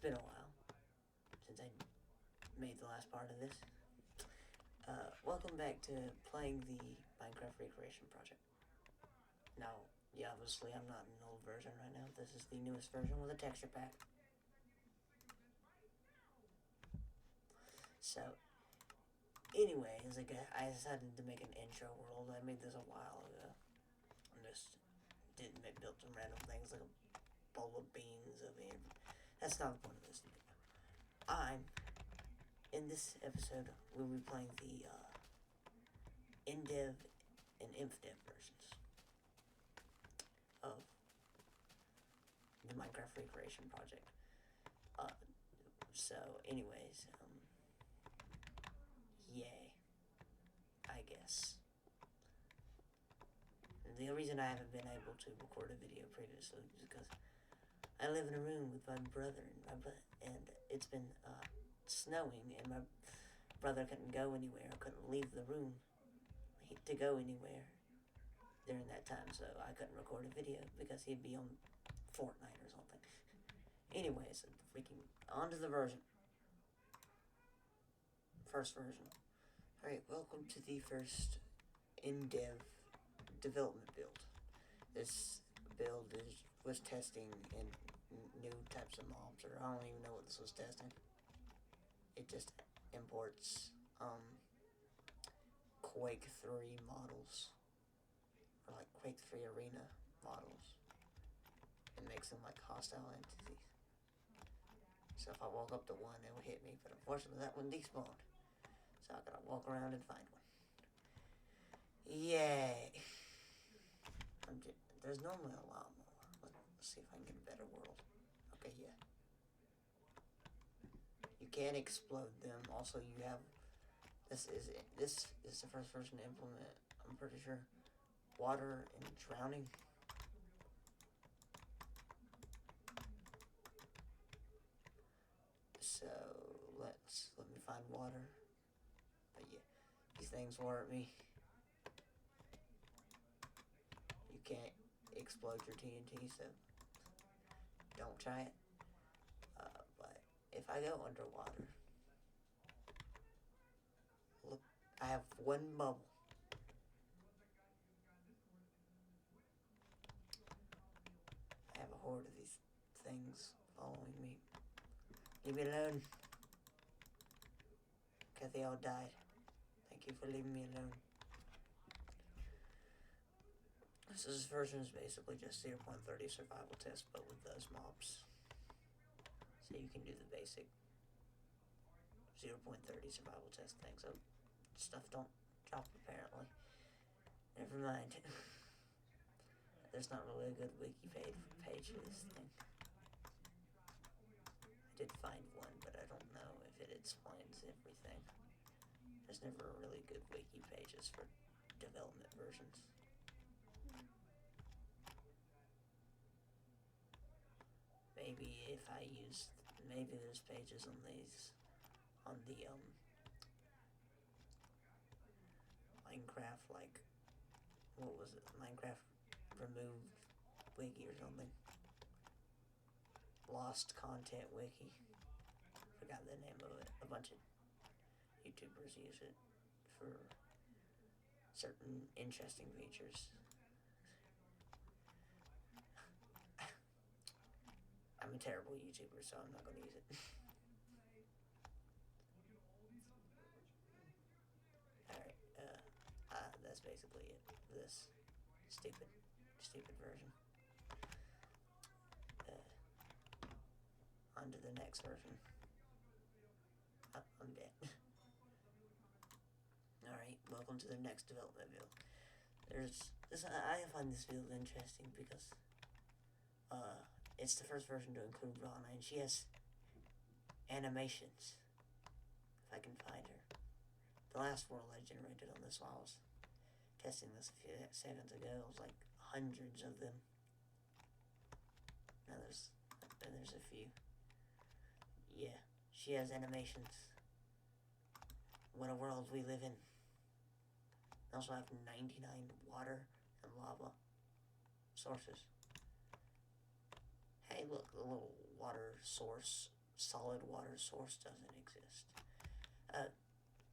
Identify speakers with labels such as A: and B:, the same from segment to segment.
A: been a while since I made the last part of this. Welcome back to playing the Minecraft Recreation Project. Now, yeah, obviously I'm not in an old version right now. This is the newest version with a texture pack. So, anyways, I decided to make an intro world. I made this a while ago. I just built some random things like a bowl of beans over here. That's not the point of this video. In this episode, we'll be playing the Indev and Infdev versions of the Minecraft Recreation Project. Anyways, yay, I guess. And the reason I haven't been able to record a video previously is because I live in a room with my brother and it's been snowing, and my brother couldn't go anywhere, couldn't leave the room to go anywhere during that time, so I couldn't record a video because he'd be on Fortnite or something. Anyways, freaking onto the version. First version. Alright, welcome to the first Indev development build. This build was testing in new types of mobs, or I don't even know what this was testing. It just imports Quake 3 models, or like Quake 3 Arena models, and makes them like hostile entities. So if I walk up to one, it will hit me, but unfortunately that one despawned. So I gotta walk around and find one. Yay! There's normally a lot more. Let's see if I can get a better world. Okay, yeah. You can explode them. Also, you have... This is the first version to implement, I'm pretty sure, water and drowning. So, let me find water. But yeah, these things warp me. You can't explode your TNT, so don't try it. But if I go underwater, look, I have one bubble. I have a horde of these things following me. Leave me alone. Okay, they all died. Thank you for leaving me alone. This version is basically just 0.30 survival test, but with those mobs. So you can do the basic 0.30 survival test thing. So stuff don't drop apparently. Never mind. There's not really a good wiki page for this thing. I did find one, but I don't know if it explains everything. There's never really good wiki pages for development versions. Maybe if I used, maybe there's pages on these, on the, Minecraft, like, what was it, Minecraft removed wiki or something. Lost content wiki. Forgot the name of it. A bunch of YouTubers use it for certain interesting features. I'm a terrible YouTuber, so I'm not going to use it. Alright, that's basically it. This stupid version. On to the next version. Oh, I'm dead. Alright, welcome to the next development build. I find this build interesting because, it's the first version to include Rana, and she has animations. If I can find her. The last world I generated on this while I was testing this a few seconds ago, it was like hundreds of them. Now there's a few. Yeah, she has animations. What a world we live in. I also have 99 water and lava sources. Hey, look, the little water source solid water source doesn't exist.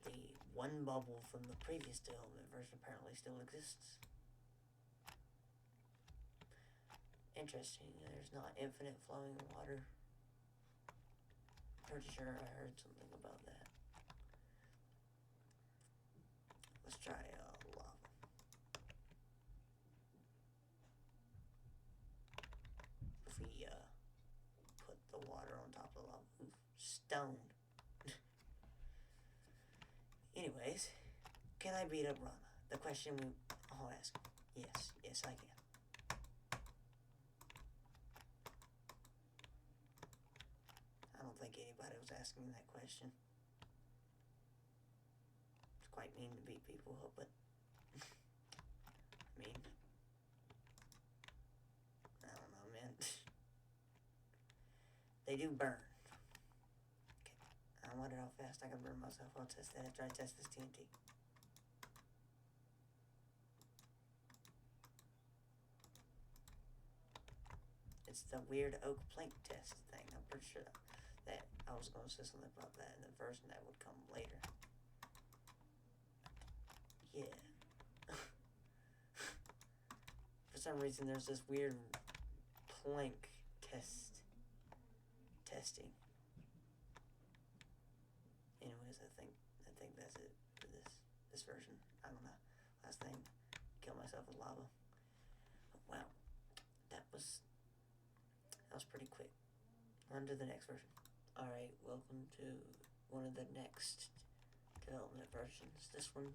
A: The one bubble from the previous development version apparently still exists. Interesting. There's not infinite flowing water. Pretty sure I heard something about that. Let's try lava. If we put the water on top of the lava. Ooh, stone. Anyways, can I beat up Rama? The question we all ask. Yes, yes I can. I don't think anybody was asking that question. It's quite mean to beat people up, but I mean, I don't know, man. They do burn. Okay, I wonder how fast I can burn myself. I'll test that after I test this TNT. It's the weird oak plank test thing. I'm pretty sure that I was going to say something about that in the version that would come later. Yeah. For some reason, there's this weird plank testing. Anyways, I think that's it for this version. I don't know. Last thing, kill myself with lava. Wow, that was pretty quick. On to the next version. Alright, welcome to one of the next development versions. This one,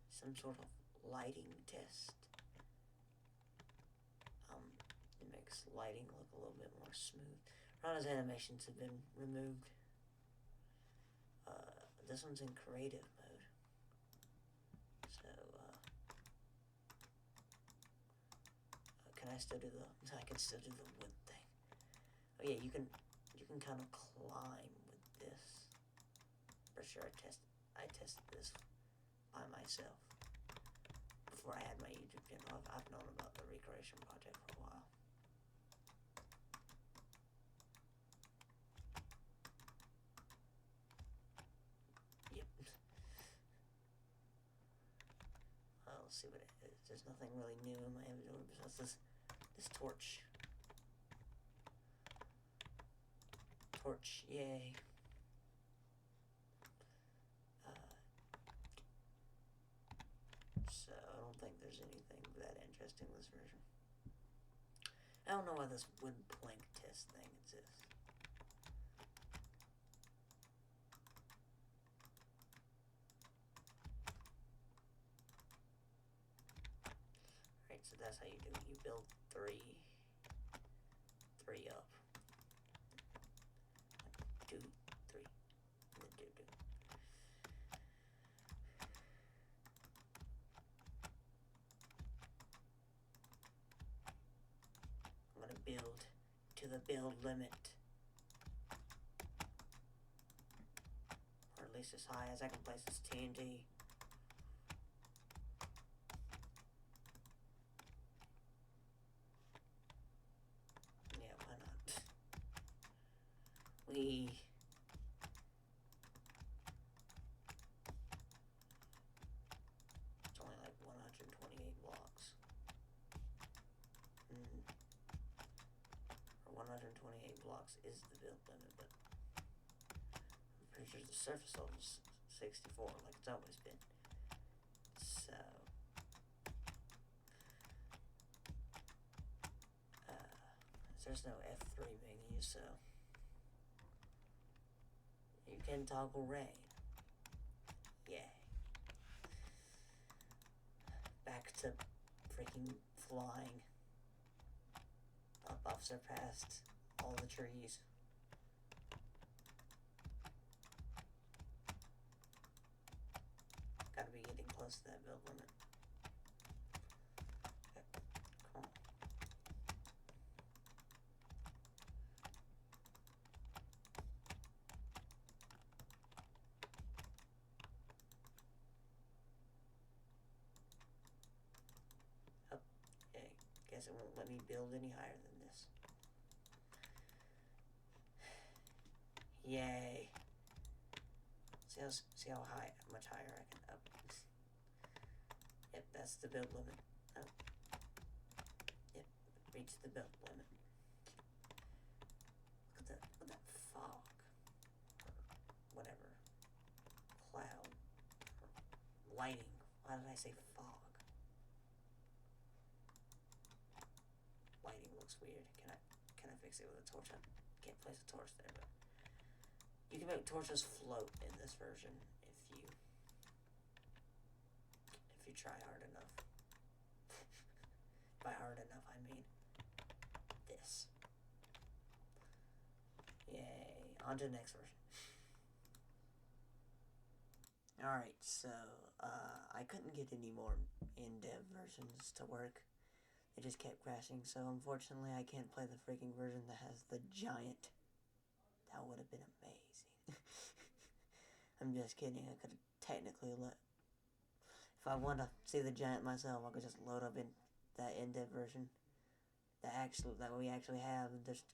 A: some sort of lighting test. It makes lighting look a little bit more smooth. Rana's animations have been removed. This one's in creative mode. So, can I still do I can still do the wood thing. Oh yeah, you can kind of climb with this. For sure, I tested this by myself before I had my YouTube channel. I've known about the Recreation Project for a while. Yep. Let's see what it is. There's nothing really new in my inventory besides this torch. Yay. So I don't think there's anything that interesting in this version. I don't know why this wood plank test thing exists. Alright, so that's how you do it. You build three up. 2, 3, and then 2. I'm gonna build to the build limit, or at least as high as I can place this TNT. Yeah, why not? It's only like 128 blocks. Or 128 blocks is the build limit, but I'm pretty sure the surface level is 64, like it's always been. So, there's no F3 menu, so you can toggle rain. Yay. Back to freaking flying. Up, I've surpassed all the trees. Gotta be getting close to that build limit. Okay, come on. Guess it won't let me build any higher than this. Yay. See how high, much higher I can up. Yep, that's the build limit. Oh. Yep, reached the build limit. Look at that fog. Or whatever. Cloud. Or lighting. Why did I say fog? Lighting looks weird. Can I fix it with a torch? I can't place a torch there, but you can make torches float in this version if you try hard enough. By hard enough, I mean this. Yay! On to the next version. Alright, so I couldn't get any more Indev versions to work. It just kept crashing, so unfortunately I can't play the freaking version that has the giant. That would have been amazing. I'm just kidding. I could have technically if I want to see the giant myself, I could just load up in that Indev version that we actually have and just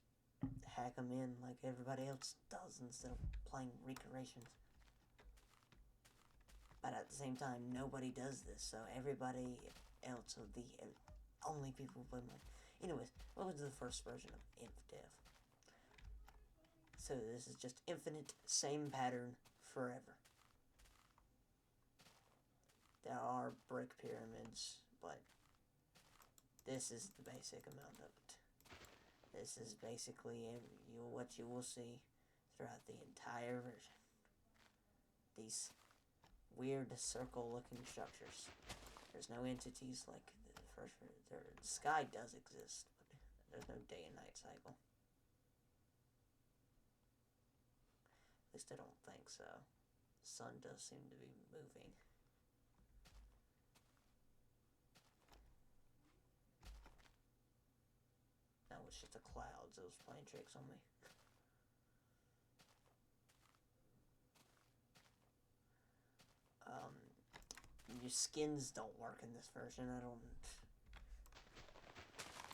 A: hack them in like everybody else does instead of playing recreations. But at the same time, nobody does this, so everybody else of the only people who play more. Anyways, what was the first version of Infdev? So this is just infinite, same pattern forever. There are brick pyramids, but this is the basic amount of it. This is basically what you will see throughout the entire version. These weird circle-looking structures. There's no entities like the first version. The sky does exist, but there's no day and night cycle. At least I don't think so. The sun does seem to be moving. That was just the clouds. It was playing tricks on me. Your skins don't work in this version. I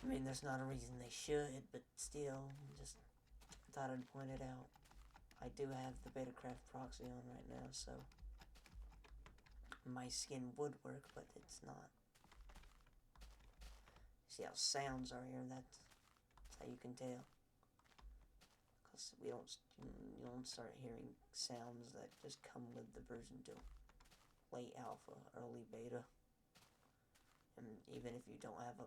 A: mean, there's not a reason they should, but still, just thought I'd point it out. I do have the Betacraft proxy on right now, so my skin would work, but it's not. See how sounds are here? That's how you can tell. Because you don't start hearing sounds that just come with the version 2. Late alpha, early beta. And even if you don't have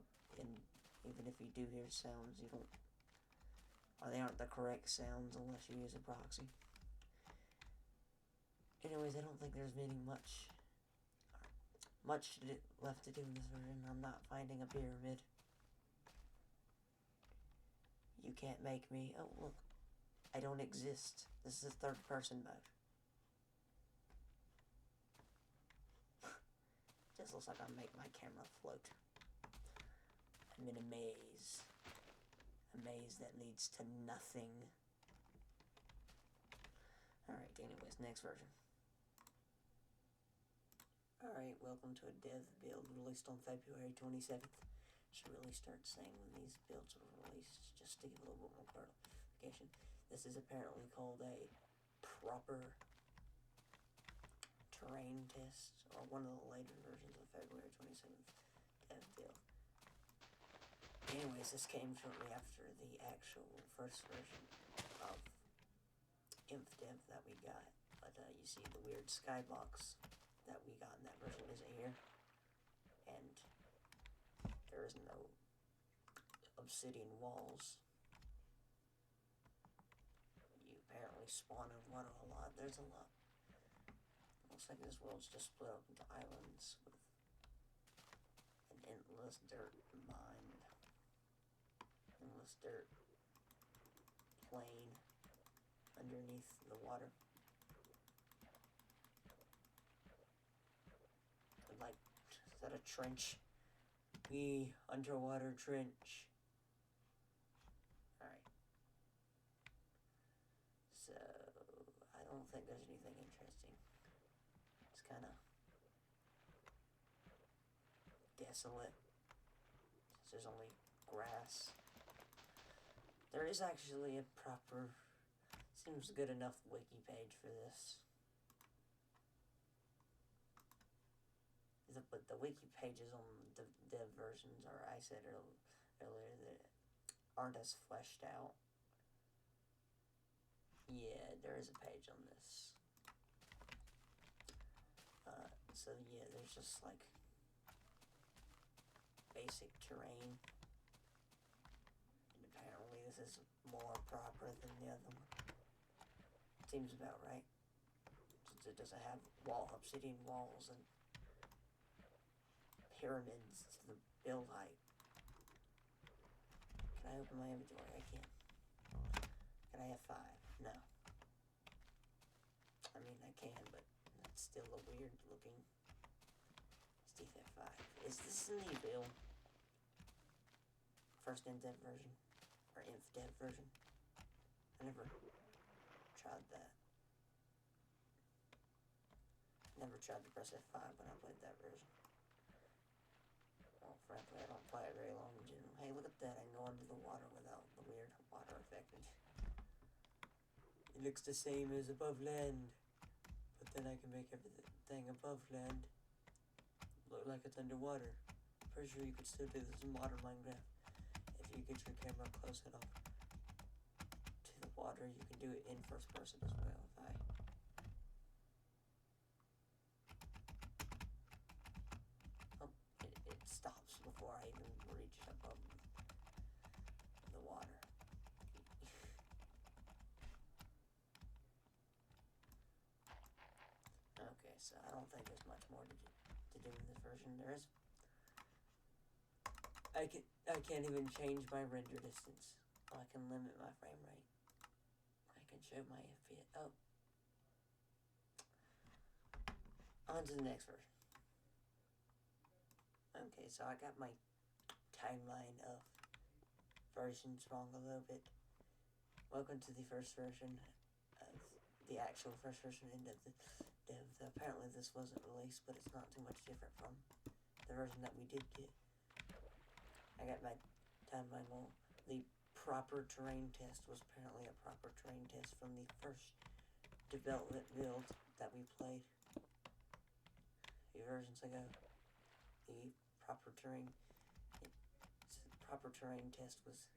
A: even if you do hear sounds, they aren't the correct sounds unless you use a proxy. Anyways, I don't think there's much left to do in this version. I'm not finding a pyramid. You can't make me. Oh, look. I don't exist. This is third person mode. Just looks like I make my camera float. I'm in a maze. A maze that leads to nothing. Alright, anyways, next version. Alright, welcome to a dev build released on February 27th. Should really start saying when these builds are released, just to give a little bit more clarification. This is apparently called a proper terrain test, or one of the later versions of February 27th dev build. Anyways, this came shortly after the actual first version of Infdev that we got. But you see the weird skybox that we got in that version isn't here. And there is no obsidian walls. You apparently spawn in water a lot. There's a lot. Looks like this world's just split up into islands with an endless dirt mine. Endless dirt plain underneath the water. Like, is that a trench? Underwater trench. Alright. So, I don't think there's anything interesting. It's kind of desolate. There's only grass. There is actually a proper Seems good enough wiki page for this. But the wiki pages on the dev versions, or I said earlier, that aren't as fleshed out. Yeah, there is a page on this. So yeah, there's just like basic terrain. And apparently this is more proper than the other one. Seems about right. Since it doesn't have obsidian walls and pyramids to the build height. Can I open my inventory? I can't. Can I have 5? No. I mean, I can, but that's still a weird looking Steve F5. Is this the new build? First Indev version? Or Infdev version? I never tried that. Never tried to press F5 when I played that version. Well, frankly, I don't play it very long in general. Hey, look at that. I can go under the water without the weird water effect. It looks the same as above land. But then I can make everything above land look like it's underwater. Pretty sure you could still do this in modern Minecraft. If you get your camera close enough to the water, you can do it in first person as well. It stops before I even reach above the water. Okay, so I don't think there's much more to do in this version. There is. I can't even change my render distance. I can limit my frame rate. I can show my FPS. Oh. On to the next version. Okay, so I got my timeline of versions wrong a little bit. Welcome to the first version of the actual first version in Dev. Apparently this wasn't released, but it's not too much different from the version that we did get. I got my timeline. Well, the proper terrain test was apparently a proper terrain test from the first development build that we played a few versions ago. The proper terrain test was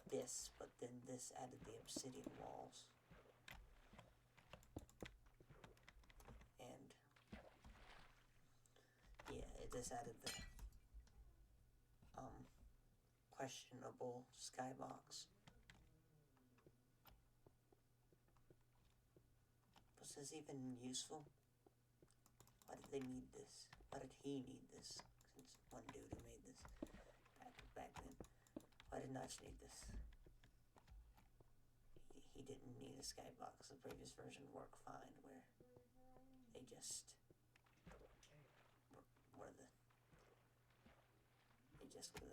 A: this, but then this added the obsidian walls. And yeah, this added the questionable skybox. Was this even useful? Why did they need this? Why did he need this? Since one dude who made this back then. Why did Notch need this? He didn't need a skybox. The previous version worked fine, where they just were the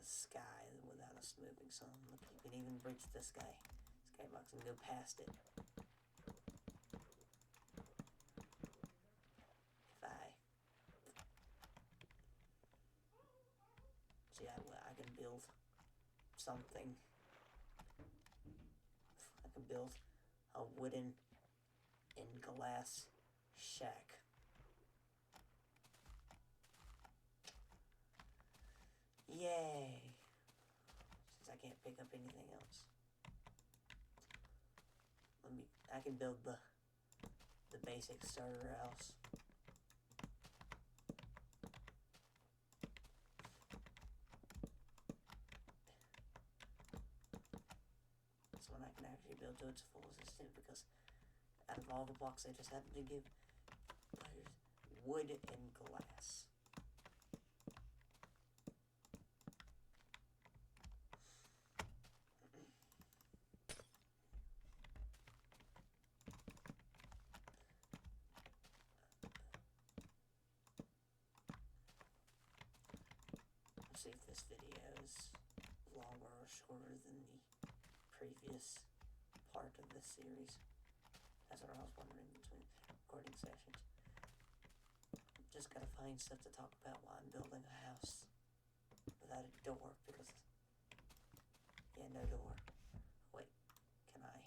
A: sky without us moving some. Look, you can even breach the skybox and go past it. I can build something. I can build a wooden and glass shack. Yay! Since I can't pick up anything else. I can build the basic starter house. This one I can actually build to its full extent, because out of all the blocks I just happened to give players wood and glass. See if this video is longer or shorter than the previous part of this series. That's what I was wondering between recording sessions. Just gotta find stuff to talk about while I'm building a house without a door, because no door. Wait, can I?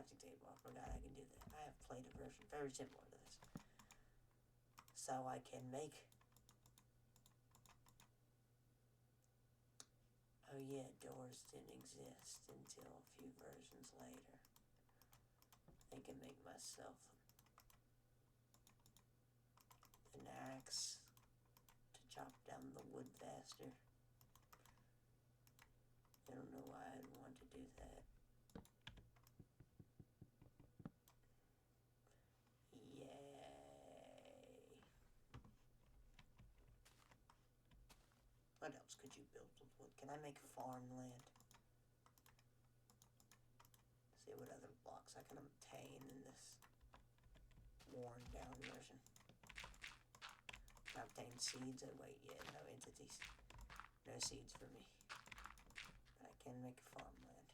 A: crafting table. I forgot I can do that. I have played a version very similar to this. So I can make... Oh yeah, doors didn't exist until a few versions later. I can make myself an axe to chop down the wood faster. I don't know why I'd want to do that. Yay. What else could you build with wood? Can I make farmland? See what other blocks I can obtain in this worn down version. Can I obtain seeds? Oh wait, yeah, no entities. No seeds for me. But I can make farmland.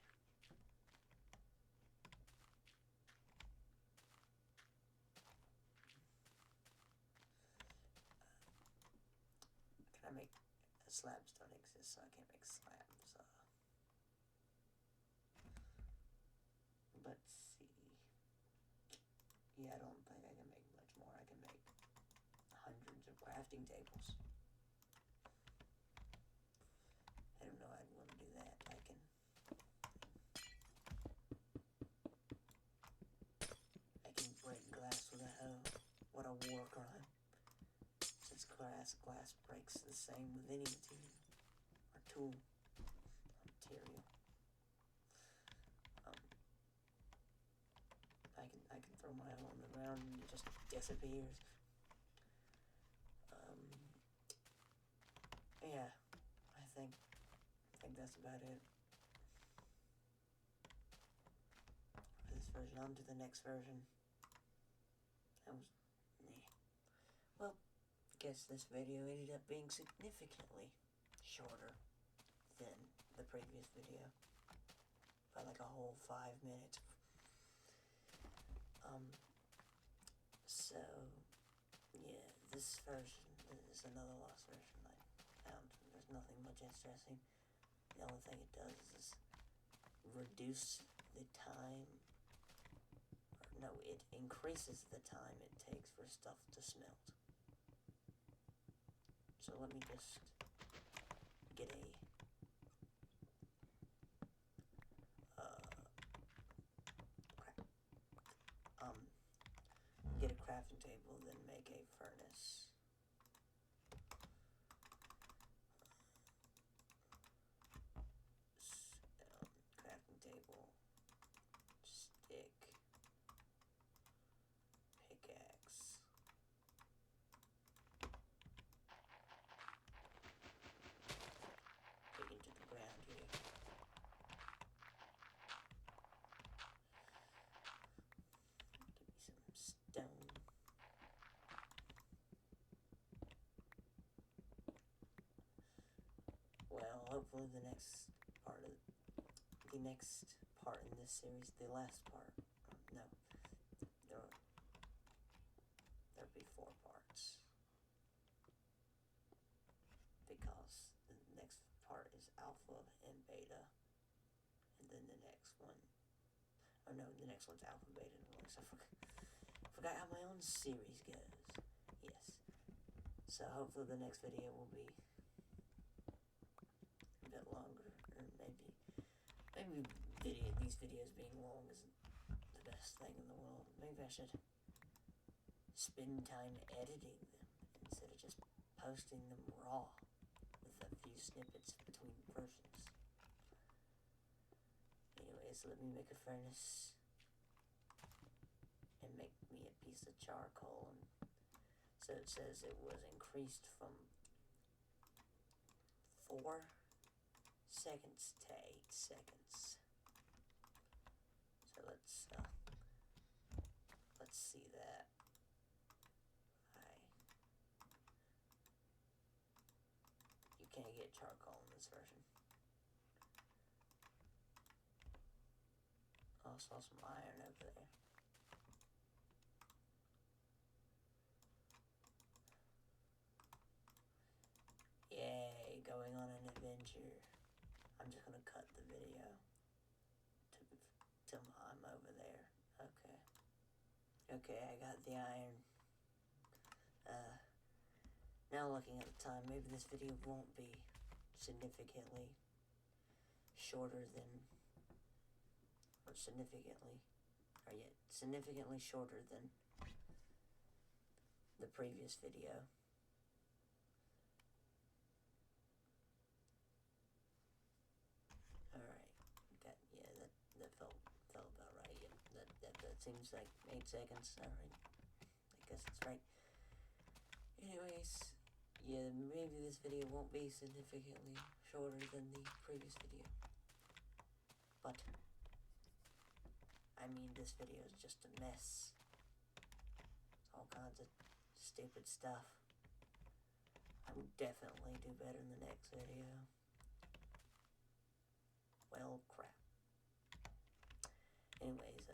A: Can I make... slabs don't exist, so I can't make slabs. Let's see. Yeah, I don't think I can make much more. I can make hundreds of crafting tables. I don't know, I'd want to do that. I can break glass with a hoe. What a war crime. Since glass breaks the same with any material. Or tool. Material. I can throw my hoe on the ground and it just disappears. Yeah, I think that's about it. For this version, on to the next version. That was, well, I guess this video ended up being significantly shorter than the previous video. By like a whole 5 minutes. So, yeah, this version is another lost version I found. There's nothing much interesting. The only thing it does is reduce the time, or no, it increases the time it takes for stuff to smelt. So let me just get get a crafting table, then make a furnace. Crafting table, stick, pickaxe, dig into the ground here. Give me some stone. Well, hopefully the next part in this series, the last part, no, there'll be 4 parts, because the next part is alpha and beta, and then the next one, oh no, the next one's alpha, beta, and release. I forgot how my own series goes. Yes, so hopefully the next video will be a bit longer, or maybe these videos being long isn't the best thing in the world. Maybe I should spend time editing them instead of just posting them raw with a few snippets between versions. Anyways, let me make a furnace and make me a piece of charcoal. And so it says it was increased from 4 seconds to 8 seconds. So let's see that. You can't get charcoal in this version. Oh, I saw some iron over there. Yay, going on an adventure. I'm just gonna cut the video till I'm over there. Okay, I got the iron. Now looking at the time, maybe this video won't be significantly shorter than, significantly shorter than the previous video. Alright, that felt about right. Yep, that seems like 8 seconds. Alright, I guess it's right. Anyways, yeah, maybe this video won't be significantly shorter than the previous video. But, I mean, this video is just a mess. It's all kinds of stupid stuff. I will definitely do better in the next video. Well, crap. Anyways,